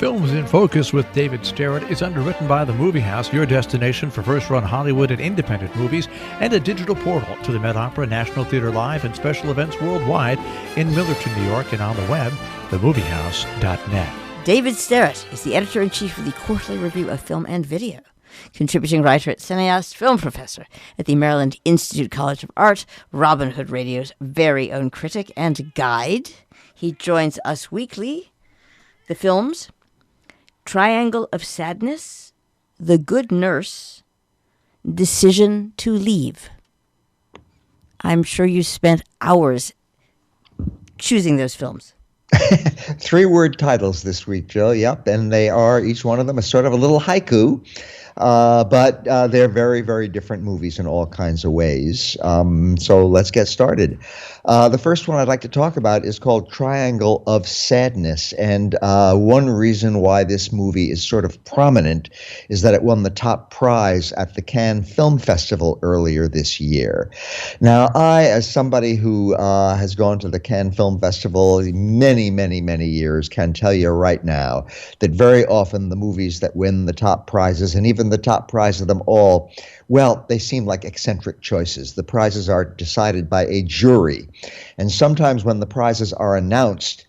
Films in Focus with David Sterritt is underwritten by The Movie House, your destination for first-run Hollywood and independent movies, and a digital portal to the Met Opera, National Theater Live, and special events worldwide in Millerton, New York, and on the web, themoviehouse.net. David Sterritt is the editor-in-chief of the Quarterly Review of Film and Video, contributing writer at Cineast, film professor at the Maryland Institute College of Art, Robin Hood Radio's very own critic and guide. He joins us weekly. The films: Triangle of Sadness, The Good Nurse, Decision to Leave. I'm sure you spent hours choosing those films. 3-word titles this week, Jill. Yep, and they are, each one of them is sort of a little haiku, but they're very, very different movies in all kinds of ways. So let's get started. The first one I'd like to talk about is called Triangle of Sadness, and one reason why this movie is sort of prominent is that it won the top prize at the Cannes Film Festival earlier this year. Now, I, as somebody who has gone to the Cannes Film Festival many, many, many years, can tell you right now that very often the movies that win the top prizes, and even the top prize of them all, well, they seem like eccentric choices. The prizes are decided by a jury. And sometimes when the prizes are announced,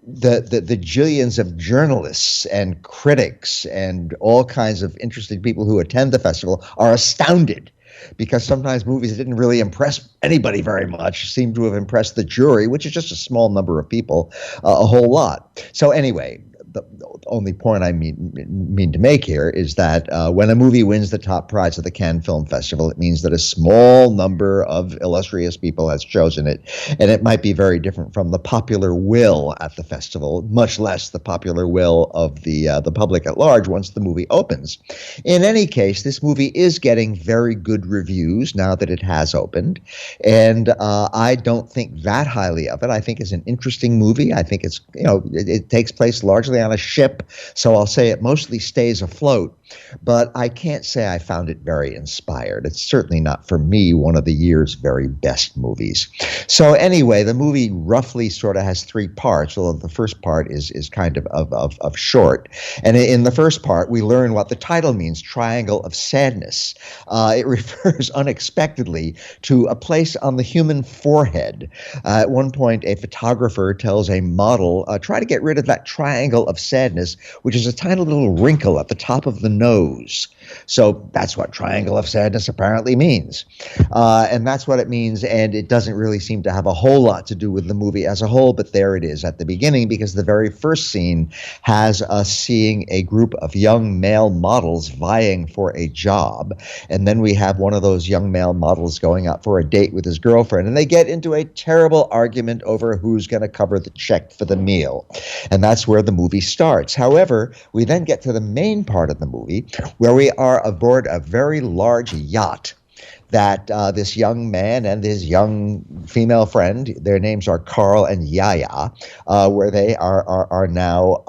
the jillions of journalists and critics and all kinds of interesting people who attend the festival are astounded, because sometimes movies that didn't really impress anybody very much seem to have impressed the jury, which is just a small number of people, a whole lot. So anyway, the only point I mean to make here is that when a movie wins the top prize of the Cannes Film Festival, it means that a small number of illustrious people has chosen it, and it might be very different from the popular will at the festival, much less the popular will of the public at large once the movie opens. In any case, this movie is getting very good reviews now that it has opened, and I don't think that highly of it. I think it's an interesting movie. I think it's, it takes place largely on a ship, so I'll say it mostly stays afloat, but I can't say I found it very inspired. It's certainly not, for me, one of the year's very best movies. So anyway, the movie roughly sort of has 3 parts, although the first part is kind of short. And in the first part, we learn what the title means, Triangle of Sadness. It refers unexpectedly to a place on the human forehead. At one point, a photographer tells a model, try to get rid of that triangle of sadness, which is a tiny little wrinkle at the top of the nose. So that's what Triangle of Sadness apparently means. And that's what it means, and it doesn't really seem to have a whole lot to do with the movie as a whole, but there it is at the beginning, because the very first scene has us seeing a group of young male models vying for a job, and then we have one of those young male models going out for a date with his girlfriend, and they get into a terrible argument over who's going to cover the check for the meal. And that's where the movie starts. However, we then get to the main part of the movie, where we are aboard a very large yacht that this young man and his young female friend, their names are Carl and Yaya, where they are now,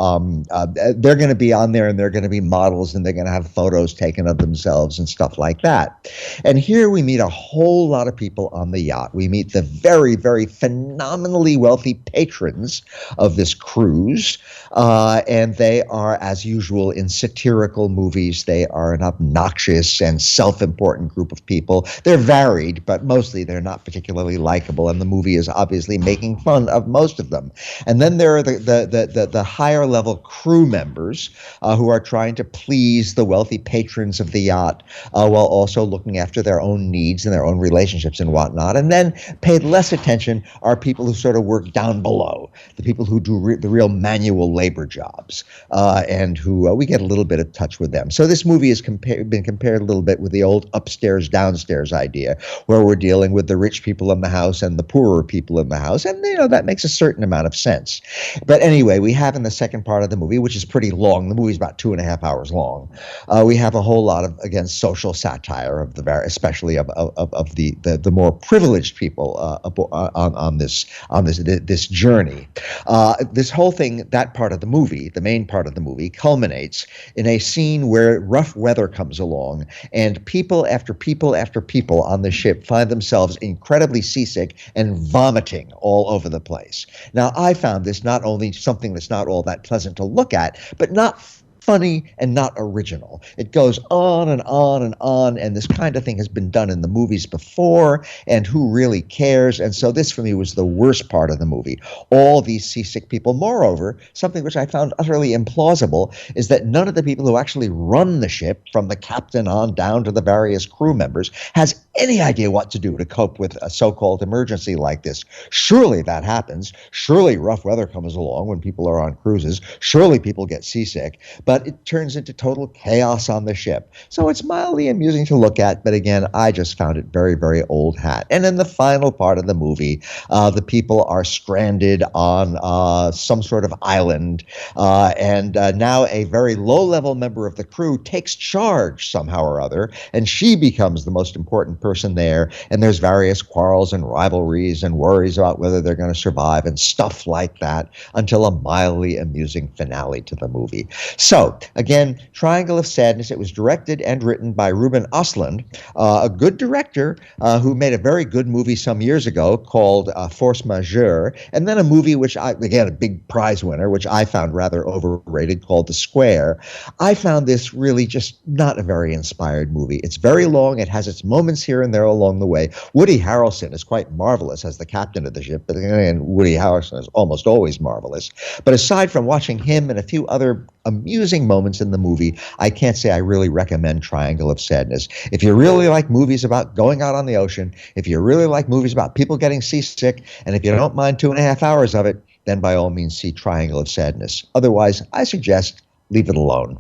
they're going to be on there, and they're going to be models, and they're going to have photos taken of themselves and stuff like that. And here we meet a whole lot of people on the yacht. We meet the very, very phenomenally wealthy patrons of this cruise, and they are, as usual in satirical movies, they are an obnoxious and self-important group of people. They're varied, but mostly they're not particularly likable, and the movie is obviously making fun of most of them. And then there are the higher level crew members who are trying to please the wealthy patrons of the yacht while also looking after their own needs and their own relationships and whatnot. And then paid less attention are people who sort of work down below, the people who do the real manual labor jobs, and who we get a little bit of touch with them. So this movie has been compared a little bit with the old upstairs, downstairs idea, where we're dealing with the rich people in the house and the poorer people in the house, and that makes a certain amount of sense. But anyway, we have in the second part of the movie, which is pretty long, the movie's about 2.5 hours long, we have a whole lot of, again, social satire of especially of the more privileged people on this journey. This whole thing, that part of the movie, the main part of the movie, culminates in a scene where rough weather comes along, and people after people after people on the ship find themselves incredibly seasick and vomiting all over the place. Now, I found this not only something that's not all that pleasant to look at, but not funny and not original. It goes on and on and on, and this kind of thing has been done in the movies before, and who really cares? And so this, for me, was the worst part of the movie. All these seasick people. Moreover, something which I found utterly implausible is that none of the people who actually run the ship, from the captain on down to the various crew members, has any idea what to do to cope with a so-called emergency like this. Surely that happens. Surely rough weather comes along when people are on cruises. Surely people get seasick. But it turns into total chaos on the ship. So it's mildly amusing to look at, but again, I just found it very, very old hat. And in the final part of the movie, the people are stranded on some sort of island, and now a very low-level member of the crew takes charge somehow or other, and she becomes the most important person there, and there's various quarrels and rivalries and worries about whether they're going to survive and stuff like that until a mildly amusing finale to the movie. So, again, Triangle of Sadness. It was directed and written by Ruben Östlund, a good director who made a very good movie some years ago called Force Majeure, and then a movie which again, a big prize winner, which I found rather overrated, called The Square. I found this really just not a very inspired movie. It's very long. It has its moments here and there along the way. Woody Harrelson is quite marvelous as the captain of the ship, but again, Woody Harrelson is almost always marvelous. But aside from watching him and a few other amusing moments in the movie, I can't say I really recommend Triangle of Sadness. If you really like movies about going out on the ocean, if you really like movies about people getting seasick, and if you don't mind 2.5 hours of it, then by all means see Triangle of Sadness. Otherwise, I suggest leave it alone.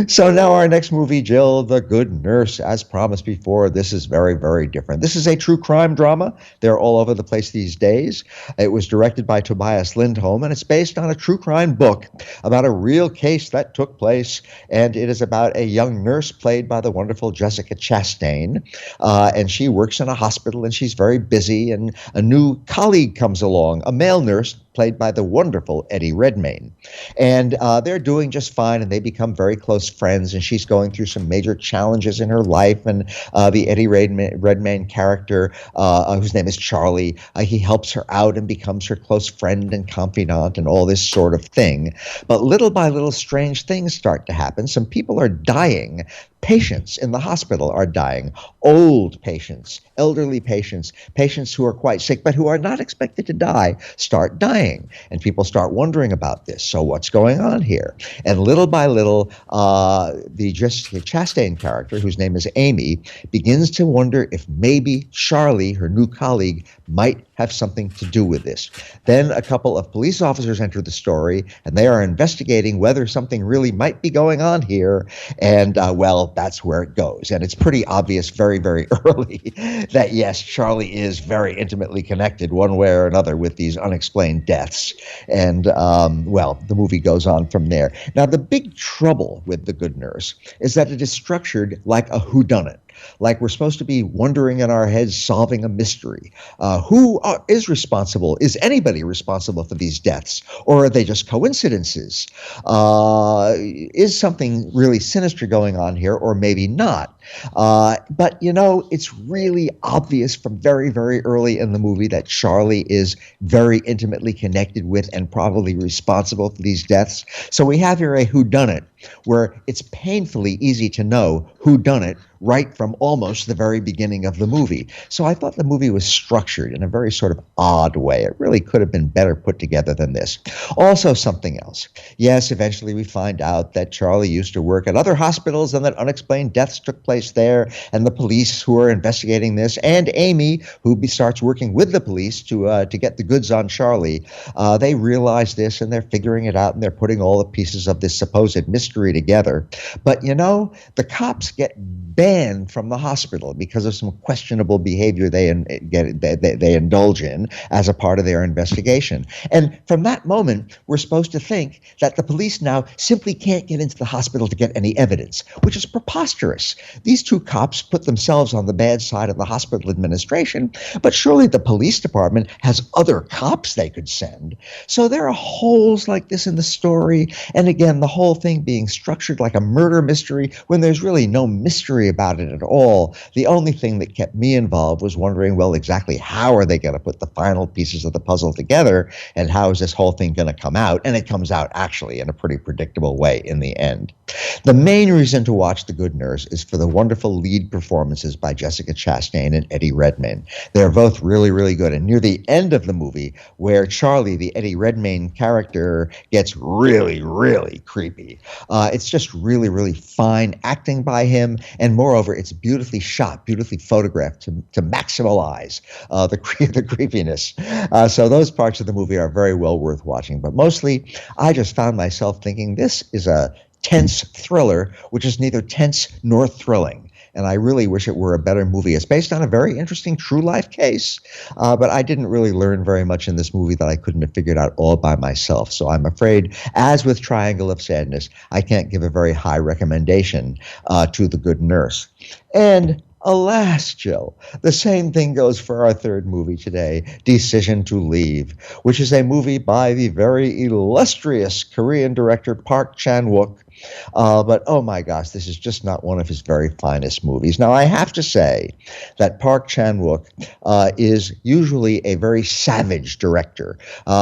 So now our next movie, Jill, The Good Nurse. As promised before, this is very, very different. This is a true crime drama. They're all over the place these days. It was directed by Tobias Lindholm, and it's based on a true crime book about a real case that took place, and it is about a young nurse played by the wonderful Jessica Chastain, and she works in a hospital, and she's very busy, and a new colleague comes along, a male nurse played by the wonderful Eddie Redmayne. And they're doing just fine, and they become very close friends, and she's going through some major challenges in her life, and the Eddie Redmayne character, whose name is Charlie, he helps her out and becomes her close friend and confidant and all this sort of thing. But little by little, strange things start to happen. Some people are dying. Patients in the hospital are dying. Old patients, elderly patients, patients who are quite sick but who are not expected to die, start dying. And people start wondering about this. So what's going on here? And little by little, the Jessica Chastain character, whose name is Amy, begins to wonder if maybe Charlie, her new colleague, might have something to do with this. Then a couple of police officers enter the story, and they are investigating whether something really might be going on here. And, well, that's where it goes. And it's pretty obvious very, very early that, yes, Charlie is very intimately connected one way or another with these unexplained deaths. And, well, the movie goes on from there. Now, the big trouble with The Good Nurse is that it is structured like a whodunit. Like we're supposed to be wondering in our heads, solving a mystery. Who is responsible? Is anybody responsible for these deaths? Or are they just coincidences? Is something really sinister going on here, or maybe not? But, you know, it's really obvious from very, very early in the movie that Charlie is very intimately connected with and probably responsible for these deaths. So we have here a whodunit where it's painfully easy to know who done it right from almost the very beginning of the movie. So I thought the movie was structured in a very sort of odd way. It really could have been better put together than this. Also something else. Yes, eventually we find out that Charlie used to work at other hospitals and that unexplained deaths took place there, and the police who are investigating this, and Amy, who starts working with the police to get the goods on Charlie, they realize this and they're figuring it out, and they're putting all the pieces of this supposed mystery together. But, you know, the cops get banned from the hospital because of some questionable behavior they indulge in as a part of their investigation. And from that moment, we're supposed to think that the police now simply can't get into the hospital to get any evidence, which is preposterous. these two cops put themselves on the bad side of the hospital administration, but surely the police department has other cops they could send. So there are holes like this in the story, and again, the whole thing being structured like a murder mystery when there's really no mystery about it at all. The only thing that kept me involved was wondering, well, exactly how are they going to put the final pieces of the puzzle together, and how is this whole thing going to come out? And it comes out actually in a pretty predictable way in the end. The main reason to watch The Good Nurse is for the wonderful lead performances by Jessica Chastain and Eddie Redmayne. They're both really, really good. And near the end of the movie, where Charlie, the Eddie Redmayne character, gets really, really creepy, it's just really, really fine acting by him. And moreover, it's beautifully shot, beautifully photographed to maximize the creepiness. So those parts of the movie are very well worth watching. But mostly, I just found myself thinking this is a tense thriller, which is neither tense nor thrilling. And I really wish it were a better movie. It's based on a very interesting true life case, but I didn't really learn very much in this movie that I couldn't have figured out all by myself. So I'm afraid, as with Triangle of Sadness, I can't give a very high recommendation to The Good Nurse. And alas, Jill, the same thing goes for our third movie today, Decision to Leave, which is a movie by the very illustrious Korean director Park Chan-wook. But oh my gosh, this is just not one of his very finest movies. Now, I have to say that Park Chan-wook is usually a very savage director.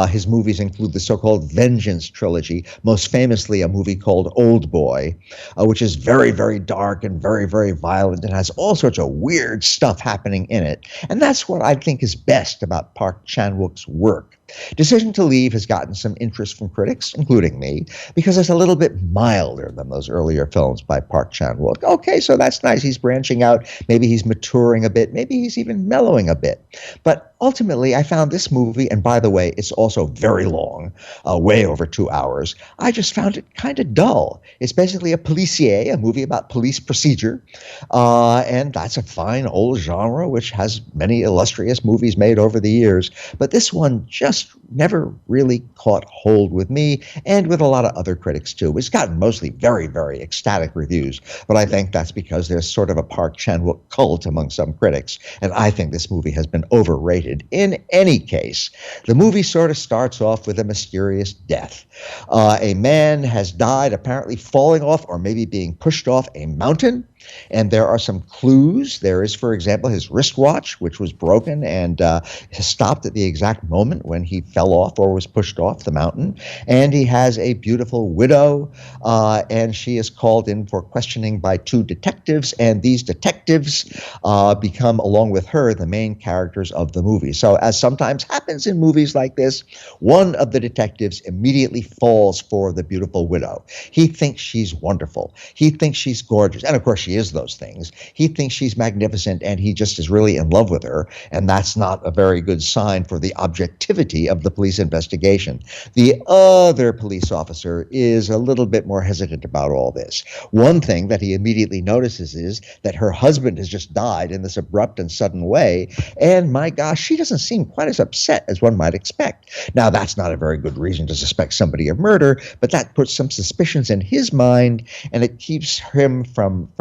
His movies include the so-called Vengeance trilogy, most famously a movie called Old Boy, which is very, very dark and very, very violent and has all sorts of weird stuff happening in it. And that's what I think is best about Park Chan-wook's work. Decision to Leave has gotten some interest from critics, including me, because it's a little bit milder than those earlier films by Park Chan-wook. Okay, so that's nice. He's branching out. Maybe he's maturing a bit. Maybe he's even mellowing a bit. But ultimately, I found this movie, and by the way, it's also very long, way over 2 hours. I just found it kind of dull. It's basically a policier, a movie about police procedure, and that's a fine old genre which has many illustrious movies made over the years. But this one just never really caught hold with me and with a lot of other critics too. It's gotten mostly very, very ecstatic reviews, but I think that's because there's sort of a Park Chan-wook cult among some critics, and I think this movie has been overrated. In any case, the movie sort of starts off with a mysterious death. A man has died apparently falling off or maybe being pushed off a mountain. And there are some clues. There is, for example, his wristwatch, which was broken and stopped at the exact moment when he fell off or was pushed off the mountain. And he has a beautiful widow, and she is called in for questioning by two detectives. And these detectives become, along with her, the main characters of the movie. So as sometimes happens in movies like this, one of the detectives immediately falls for the beautiful widow. He thinks she's wonderful. He thinks she's gorgeous. And of course, she is those things. He thinks she's magnificent, and he just is really in love with her, and that's not a very good sign for the objectivity of the police investigation. The other police officer is a little bit more hesitant about all this. One thing that he immediately notices is that her husband has just died in this abrupt and sudden way, and my gosh, she doesn't seem quite as upset as one might expect. Now, that's not a very good reason to suspect somebody of murder, but that puts some suspicions in his mind, and it keeps him from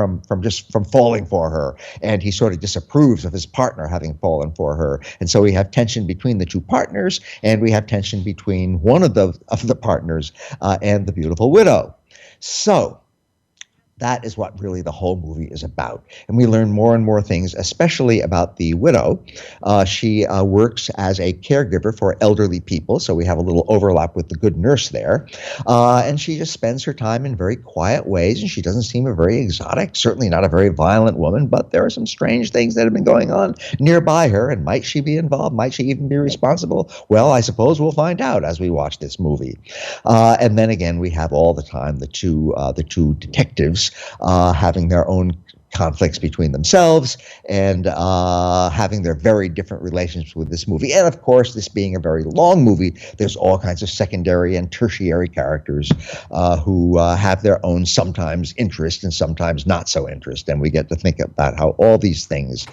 falling for her, and he sort of disapproves of his partner having fallen for her. And so we have tension between the two partners, and we have tension between one of the partners and the beautiful widow. So that is what really the whole movie is about. And we learn more and more things, especially about the widow. She works as a caregiver for elderly people, so we have a little overlap with The Good Nurse there. And she just spends her time in very quiet ways, and she doesn't seem a very exotic, certainly not a very violent woman, but there are some strange things that have been going on nearby her, and might she be involved? Might she even be responsible? Well, I suppose we'll find out as we watch this movie. And then again, we have all the time the two detectives having their own conflicts between themselves and having their very different relationships with this movie. And of course, this being a very long movie, there's all kinds of secondary and tertiary characters who have their own sometimes interest and sometimes not so interest. And we get to think about how all these things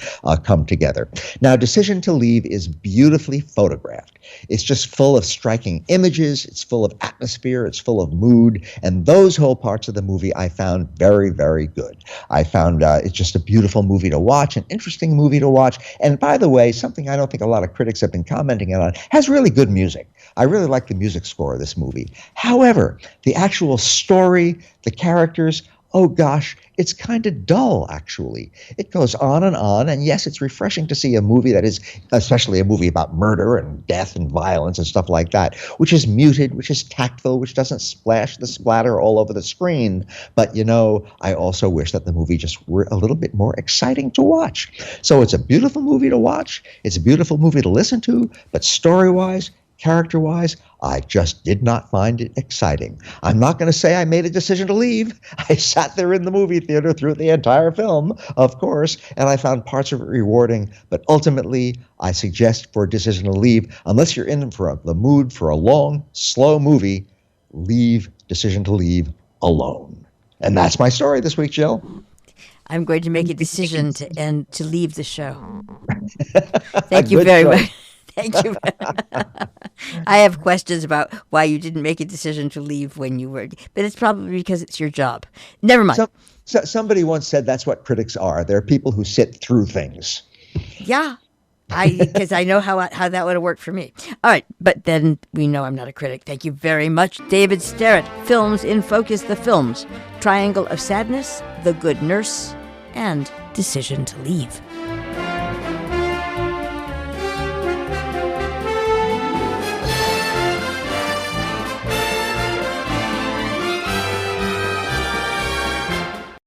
come together. Now, Decision to Leave is beautifully photographed. It's just full of striking images. It's full of atmosphere. It's full of mood. And those whole parts of the movie I found very, very good. I found it's just a beautiful movie to watch, an interesting movie to watch. And by the way, something I don't think a lot of critics have been commenting on, has really good music. I really like the music score of this movie. However, the actual story, the characters, oh gosh, it's kind of dull, actually. It goes on, and yes, it's refreshing to see a movie that is, especially a movie about murder and death and violence and stuff like that, which is muted, which is tactful, which doesn't splash the splatter all over the screen. But, I also wish that the movie just were a little bit more exciting to watch. So it's a beautiful movie to watch. It's a beautiful movie to listen to, but story-wise, character-wise, I just did not find it exciting. I'm not going to say I made a decision to leave. I sat there in the movie theater through the entire film, of course, and I found parts of it rewarding. But ultimately, I suggest for a decision to leave, unless you're in for the mood for a long, slow movie, leave Decision to Leave alone. And that's my story this week, Jill. I'm going to make a decision to leave the show. Thank you very much. Thank you. I have questions about why you didn't make a decision to leave when you were, but it's probably because it's your job. Never mind. So somebody once said that's what critics are. They're people who sit through things. Yeah, because I know how that would have worked for me. All right, but then we know I'm not a critic. Thank you very much, David Sterritt. Films in Focus, the films: Triangle of Sadness, The Good Nurse, and Decision to Leave.